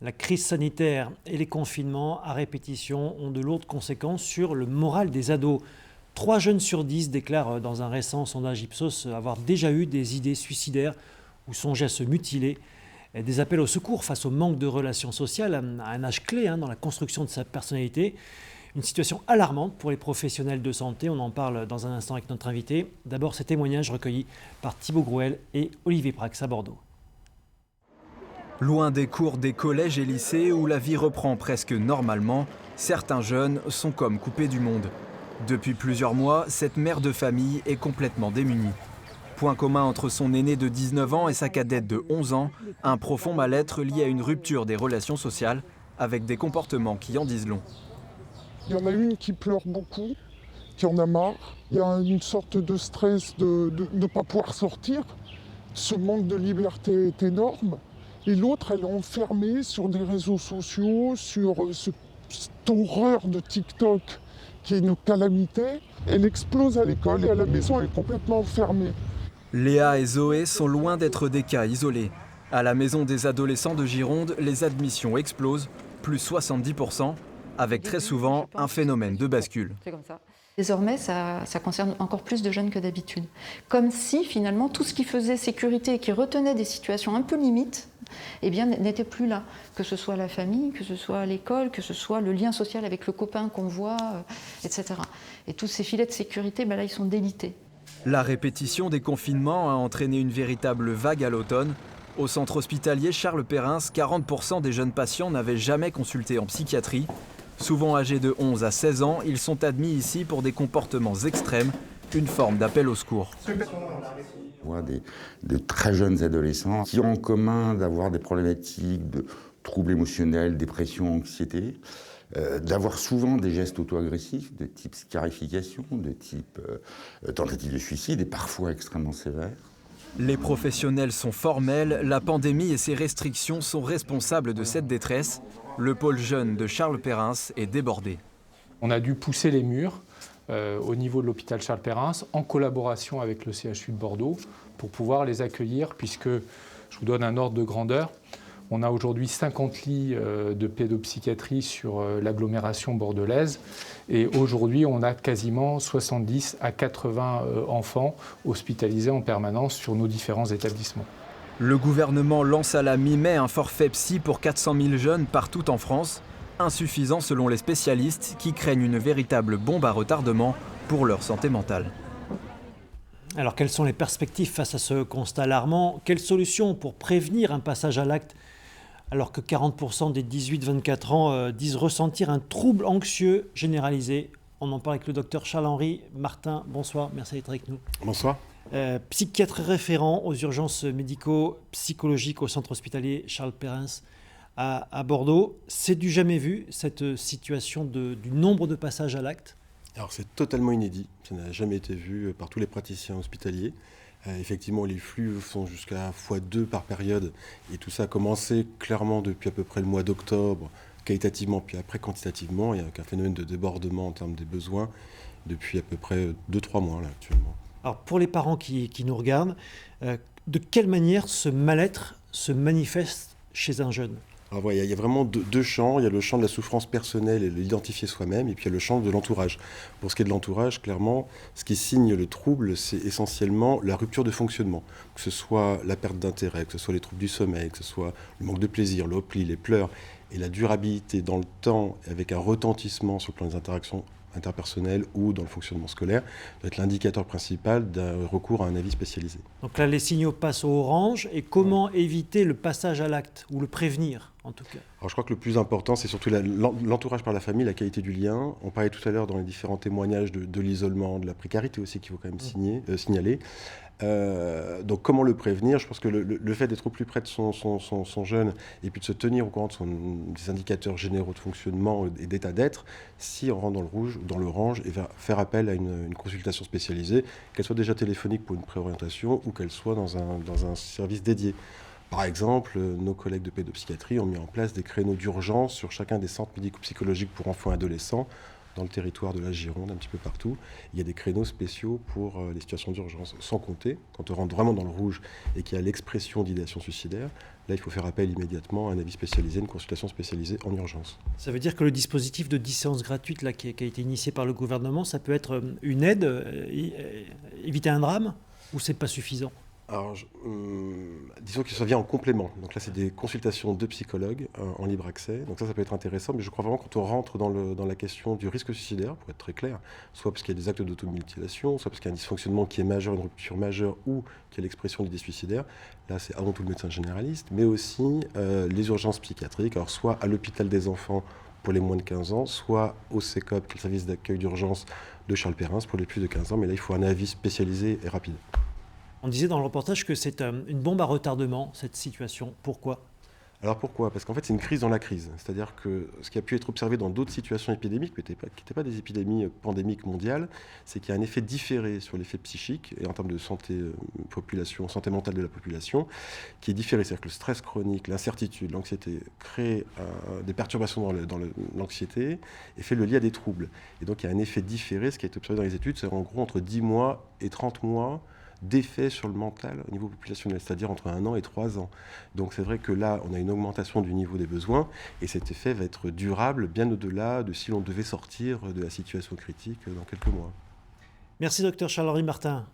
La crise sanitaire et les confinements à répétition ont de lourdes conséquences sur le moral des ados. 3 jeunes sur 10 déclarent dans un récent sondage Ipsos avoir déjà eu des idées suicidaires ou songé à se mutiler. Et des appels au secours face au manque de relations sociales à un âge clé dans la construction de sa personnalité. Une situation alarmante pour les professionnels de santé. On en parle dans un instant avec notre invité. D'abord, ces témoignages recueillis par Thibaut Grouel et Olivier Prax à Bordeaux. Loin des cours des collèges et lycées où la vie reprend presque normalement, certains jeunes sont comme coupés du monde. Depuis plusieurs mois, cette mère de famille est complètement démunie. Point commun entre son aîné de 19 ans et sa cadette de 11 ans, un profond mal-être lié à une rupture des relations sociales avec des comportements qui en disent long. Il y en a une qui pleure beaucoup, qui en a marre. Il y a une sorte de stress de ne pas pouvoir sortir. Ce manque de liberté est énorme. Et l'autre, elle est enfermée sur des réseaux sociaux, sur cette horreur de TikTok qui est une calamité. Elle explose à l'école et à la maison, elle est complètement enfermée. Léa et Zoé sont loin d'être des cas isolés. À la maison des adolescents de Gironde, les admissions explosent, plus 70%, avec très souvent un phénomène de bascule. C'est comme ça. Désormais, ça concerne encore plus de jeunes que d'habitude. Comme si finalement tout ce qui faisait sécurité et qui retenait des situations un peu limites, n'était plus là. Que ce soit la famille, que ce soit l'école, que ce soit le lien social avec le copain qu'on voit, etc. Et tous ces filets de sécurité, là, ils sont délités. La répétition des confinements a entraîné une véritable vague à l'automne. Au centre hospitalier Charles Perrins, 40% des jeunes patients n'avaient jamais consulté en psychiatrie. Souvent âgés de 11 à 16 ans, ils sont admis ici pour des comportements extrêmes, une forme d'appel au secours. On voit de très jeunes adolescents qui ont en commun d'avoir des problématiques de troubles émotionnels, dépression, anxiété, d'avoir souvent des gestes auto-agressifs de type scarification, de type tentative de suicide et parfois extrêmement sévères. Les professionnels sont formels, la pandémie et ses restrictions sont responsables de cette détresse. Le pôle jeune de Charles Perrins est débordé. On a dû pousser les murs au niveau de l'hôpital Charles Perrins en collaboration avec le CHU de Bordeaux pour pouvoir les accueillir, puisque, je vous donne un ordre de grandeur, on a aujourd'hui 50 lits de pédopsychiatrie sur l'agglomération bordelaise et aujourd'hui on a quasiment 70 à 80 enfants hospitalisés en permanence sur nos différents établissements. Le gouvernement lance à la mi-mai un forfait psy pour 400 000 jeunes partout en France, insuffisant selon les spécialistes qui craignent une véritable bombe à retardement pour leur santé mentale. Alors quelles sont les perspectives face à ce constat alarmant? Quelles solutions pour prévenir un passage à l'acte alors que 40% des 18-24 ans disent ressentir un trouble anxieux généralisé? On en parle avec le docteur Charles-Henri Martin. Bonsoir, merci d'être avec nous. Bonsoir. Psychiatre référent aux urgences médico-psychologiques au centre hospitalier Charles Perrins à Bordeaux. C'est du jamais vu, cette situation du nombre de passages à l'acte? Alors c'est totalement inédit, ça n'a jamais été vu par tous les praticiens hospitaliers. Effectivement, les flux sont jusqu'à x2 par période et tout ça a commencé clairement depuis à peu près le mois d'octobre, qualitativement, puis après quantitativement. Il y a un phénomène de débordement en termes des besoins depuis à peu près 2-3 mois là, actuellement. Alors pour les parents qui nous regardent, de quelle manière ce mal-être se manifeste chez un jeune? Alors voilà, il y a vraiment deux champs. Il y a le champ de la souffrance personnelle et de l'identifier soi-même, et puis il y a le champ de l'entourage. Pour ce qui est de l'entourage, clairement, ce qui signe le trouble, c'est essentiellement la rupture de fonctionnement. Que ce soit la perte d'intérêt, que ce soit les troubles du sommeil, que ce soit le manque de plaisir, le repli, les pleurs, et la durabilité dans le temps, avec un retentissement sur le plan des interactions interpersonnelles ou dans le fonctionnement scolaire, doit être l'indicateur principal d'un recours à un avis spécialisé. Donc là, les signaux passent au orange. Et comment éviter le passage à l'acte, ou le prévenir en tout cas? Alors je crois que le plus important, c'est surtout l'entourage par la famille, la qualité du lien. On parlait tout à l'heure dans les différents témoignages de l'isolement, de la précarité aussi qu'il faut quand même signaler. Donc comment le prévenir? Je pense que le fait d'être au plus près de son jeune et puis de se tenir au courant des indicateurs généraux de fonctionnement et d'état d'être, si on rentre dans le rouge ou dans l'orange, et va faire appel à une consultation spécialisée, qu'elle soit déjà téléphonique pour une préorientation ou qu'elle soit dans un service dédié. Par exemple, nos collègues de pédopsychiatrie ont mis en place des créneaux d'urgence sur chacun des centres médico-psychologiques pour enfants et adolescents dans le territoire de la Gironde, un petit peu partout. Il y a des créneaux spéciaux pour les situations d'urgence. Sans compter, quand on rentre vraiment dans le rouge et qu'il y a l'expression d'idéation suicidaire, là, il faut faire appel immédiatement à un avis spécialisé, une consultation spécialisée en urgence. Ça veut dire que le dispositif de 10 séances gratuites là, qui a été initié par le gouvernement, ça peut être une aide, éviter un drame, ou c'est pas suffisant ? Alors, disons que ça vient en complément. Donc là, c'est des consultations de psychologues en libre accès. Donc ça peut être intéressant. Mais je crois vraiment quand on rentre dans la question du risque suicidaire, pour être très clair, soit parce qu'il y a des actes d'automutilation, soit parce qu'il y a un dysfonctionnement qui est majeur, une rupture majeure, ou qu'il y a l'expression d'idées suicidaires. Là, c'est avant tout le médecin généraliste, mais aussi les urgences psychiatriques. Alors soit à l'hôpital des enfants pour les moins de 15 ans, soit au CECOP, qui est le service d'accueil d'urgence de Charles Perrin, pour les plus de 15 ans. Mais là, il faut un avis spécialisé et rapide. On disait dans le reportage que c'est une bombe à retardement, cette situation. Pourquoi ? Alors pourquoi ? Parce qu'en fait, c'est une crise dans la crise. C'est-à-dire que ce qui a pu être observé dans d'autres situations épidémiques, mais qui n'étaient pas des épidémies pandémiques mondiales, c'est qu'il y a un effet différé sur l'effet psychique et en termes de santé santé mentale de la population, qui est différé. C'est-à-dire que le stress chronique, l'incertitude, l'anxiété créent des perturbations dans l'anxiété et fait le lien des troubles. Et donc il y a un effet différé, ce qui a été observé dans les études, c'est en gros entre 10 mois et 30 mois d'effet sur le mental au niveau populationnel, c'est-à-dire entre 1 an et 3 ans. Donc c'est vrai que là, on a une augmentation du niveau des besoins et cet effet va être durable bien au-delà de si l'on devait sortir de la situation critique dans quelques mois. Merci Dr Charles-Henri Martin.